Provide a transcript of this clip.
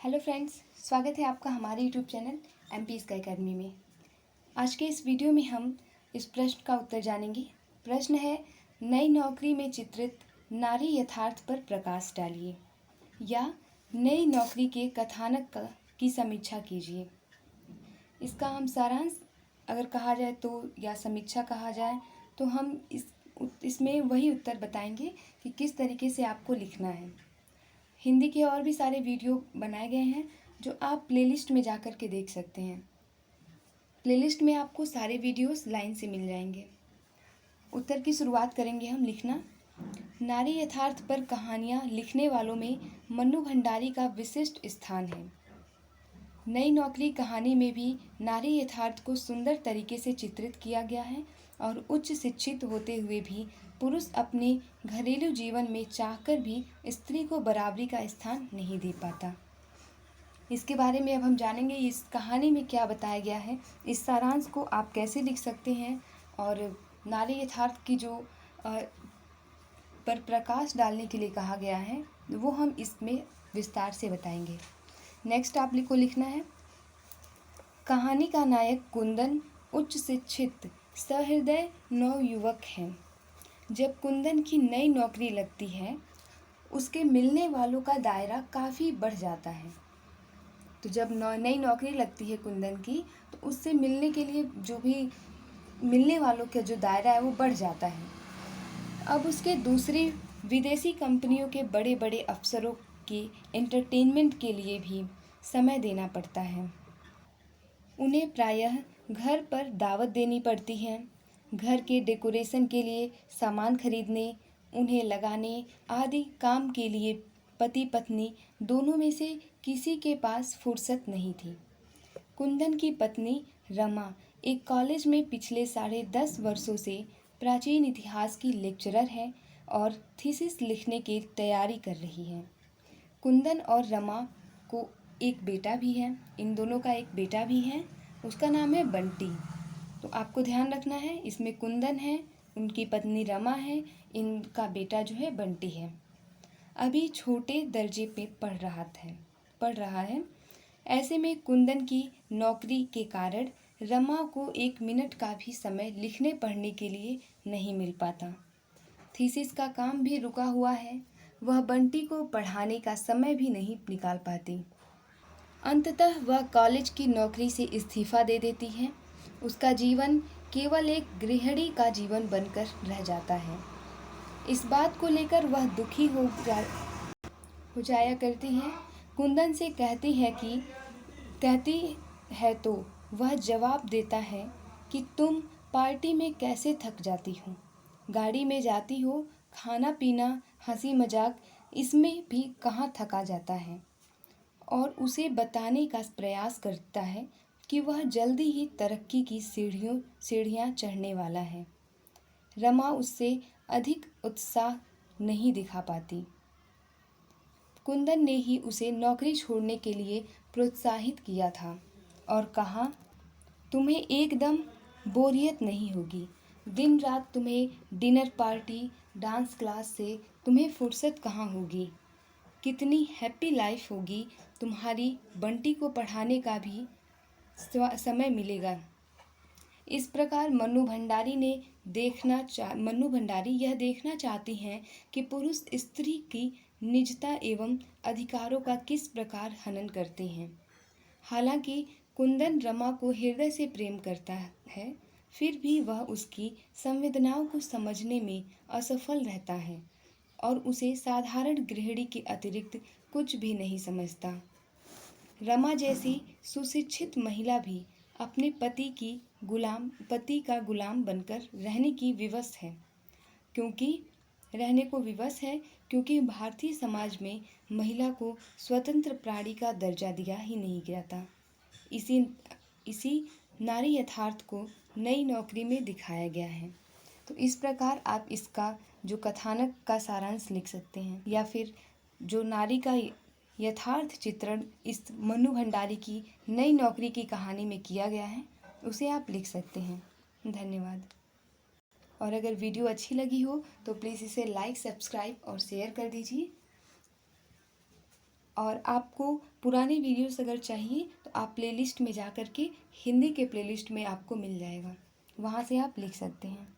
Hello friends, स्वागत है आपका हमारे YouTube channel MP sky academy में। आज के इस वीडियो में हम इस प्रश्न का उत्तर जानेंगे। प्रश्न है, नई नौकरी में चित्रित नारी यथार्थ पर प्रकाश डालिए या नई नौकरी के कथानक की समीक्षा कीजिए। इसका हम सारांश अगर कहा जाए तो या समीक्षा कहा जाए तो हम इसमें वही उत्तर बताएंगे कि किस तरीके से आपको लिखना है। हिंदी के और भी सारे वीडियो बनाए गए हैं जो आप प्लेलिस्ट में जाकर के देख सकते हैं। प्लेलिस्ट में आपको सारे वीडियोस लाइन से मिल जाएंगे। उत्तर की शुरुआत करेंगे हम लिखना। नारी यथार्थ पर कहानियाँ लिखने वालों में मन्नू भंडारी का विशिष्ट स्थान है। नई नौकरी कहानी में भी नारी यथार्थ को सुंदर तरीके से चित्रित किया गया है और उच्च शिक्षित होते हुए भी पुरुष अपने घरेलू जीवन में चाहकर भी स्त्री को बराबरी का स्थान नहीं दे पाता। इसके बारे में अब हम जानेंगे इस कहानी में क्या बताया गया है। इस सारांश को आप कैसे लिख सकते हैं और नारी यथार्थ की जो पर प्रकाश डालने के लिए कहा गया है वो हम इसमें विस्तार से बताएंगे। नेक्स्ट आप को लिखना है, कहानी का नायक कुंदन उच्च शिक्षित सहृदय नवयुवक है। जब कुंदन की नई नौकरी लगती है उसके मिलने वालों का दायरा काफ़ी बढ़ जाता है। तो जब नई नौकरी लगती है कुंदन की तो उससे मिलने के लिए जो भी मिलने वालों का जो दायरा है वो बढ़ जाता है। अब उसके दूसरी विदेशी कंपनियों के बड़े बड़े अफसरों की एंटरटेनमेंट के लिए भी समय देना पड़ता है। उन्हें प्रायः घर पर दावत देनी पड़ती है। घर के डेकोरेशन के लिए सामान खरीदने, उन्हें लगाने आदि काम के लिए पति पत्नी दोनों में से किसी के पास फुर्सत नहीं थी। कुंदन की पत्नी रमा एक कॉलेज में पिछले 10.5 वर्षों से प्राचीन इतिहास की लेक्चरर है और थीसिस लिखने की तैयारी कर रही है। कुंदन और रमा को एक बेटा भी है। इन दोनों का एक बेटा भी है, उसका नाम है बंटी। तो आपको ध्यान रखना है, इसमें कुंदन है, उनकी पत्नी रमा है, इनका बेटा जो है बंटी है। अभी छोटे दर्जे पे पढ़ रहा है। ऐसे में कुंदन की नौकरी के कारण रमा को 1 मिनट का भी समय लिखने पढ़ने के लिए नहीं मिल पाता। थीसिस का काम भी रुका हुआ है। वह बंटी को पढ़ाने का समय भी नहीं निकाल पाती। अंततः वह कॉलेज की नौकरी से इस्तीफा दे देती है। उसका जीवन केवल एक गृहिणी का जीवन बनकर रह जाता है। इस बात को लेकर वह दुखी हो जाया करती है। कुंदन से कहती है तो वह जवाब देता है कि तुम पार्टी में कैसे थक जाती हो, गाड़ी में जाती हो, खाना पीना हंसी मजाक इसमें भी कहाँ थका जाता है, और उसे बताने का प्रयास करता है कि वह जल्दी ही तरक्की की सीढ़ियाँ चढ़ने वाला है। रमा उससे अधिक उत्साह नहीं दिखा पाती। कुंदन ने ही उसे नौकरी छोड़ने के लिए प्रोत्साहित किया था और कहा, तुम्हें एकदम बोरियत नहीं होगी। दिन रात तुम्हें डिनर पार्टी डांस क्लास से तुम्हें फुर्सत कहाँ होगी। कितनी हैप्पी लाइफ होगी। तुम्हारी बंटी को पढ़ाने का भी समय मिलेगा। इस प्रकार मन्नू भंडारी यह देखना चाहती हैं कि पुरुष स्त्री की निजता एवं अधिकारों का किस प्रकार हनन करते हैं। हालांकि कुंदन रमा को हृदय से प्रेम करता है, फिर भी वह उसकी संवेदनाओं को समझने में असफल रहता है और उसे साधारण गृहिणी के अतिरिक्त कुछ भी नहीं समझता। रमा जैसी सुशिक्षित महिला भी अपने पति का गुलाम बनकर रहने को विवश है क्योंकि भारतीय समाज में महिला को स्वतंत्र प्राणी का दर्जा दिया ही नहीं गया था। इसी नारी यथार्थ को नई नौकरी में दिखाया गया है। तो इस प्रकार आप इसका जो कथानक का सारांश लिख सकते हैं या फिर जो नारी का यथार्थ चित्रण इस मन्नू भंडारी की नई नौकरी की कहानी में किया गया है उसे आप लिख सकते हैं। धन्यवाद। और अगर वीडियो अच्छी लगी हो तो प्लीज़ इसे लाइक, सब्सक्राइब और शेयर कर दीजिए। और आपको पुरानी वीडियोस अगर चाहिए तो आप प्लेलिस्ट में जा कर के हिंदी के प्लेलिस्ट में आपको मिल जाएगा, वहाँ से आप लिख सकते हैं।